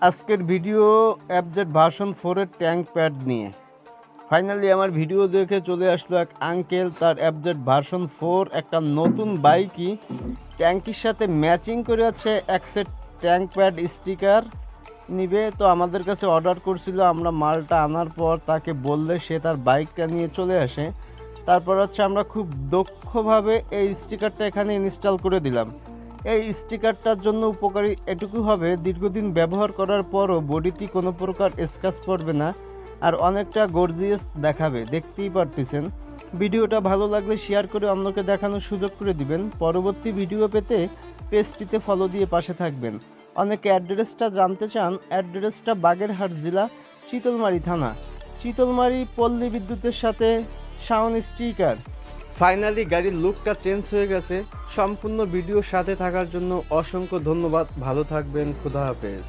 আজকের video FZ version 4 এর tank pad নিয়ে। ফাইনালি আমার ভিডিও দেখে চলে আসলো এক আঙ্কেল, তার এফজেড ভার্সন 4 একটা নতুন বাইকই ট্যাঙ্কির সাথে ম্যাচিং করে আছে এক সেট ট্যাঙ্ক প্যাড স্টিকার নিবে। তো আমাদের কাছে অর্ডার করছিল, আমরা মালটা আনার পর তাকে বললে সে তার বাইকটা নিয়ে চলে আসে। তারপর আমরা খুব দক্ষভাবে এই স্টিকারটা এখানে ইনস্টল করে দিলাম। এই স্টিকারটার জন্য উপকারী এটুকু হবে, দীর্ঘদিন ব্যবহার করার পরও বডিতে কোনো প্রকার স্ক্র্যাচ পড়বে না আর অনেকটা গর্জিয়াস দেখাবে, দেখতেই পারতেছেন। ভিডিওটা ভালো লাগলে শেয়ার করে অন্যকে দেখানোর সুযোগ করে দিবেন। পরবর্তী ভিডিও পেতে পেজটিতে ফলো দিয়ে পাশে থাকবেন। অনেকে অ্যাড্রেসটা জানতে চান, অ্যাড্রেসটা বাগেরহাট জেলা, চিতলমারি থানা, চিতলমারি পল্লী বিদ্যুতের সাথে সাউন্ড স্টিকার। ফাইনালি গাড়ির লুকটা চেঞ্জ হয়ে গেছে। সম্পূর্ণ ভিডিওর সাথে থাকার জন্য অসংখ্য ধন্যবাদ। ভালো থাকবেন, খুদা হাফেজ।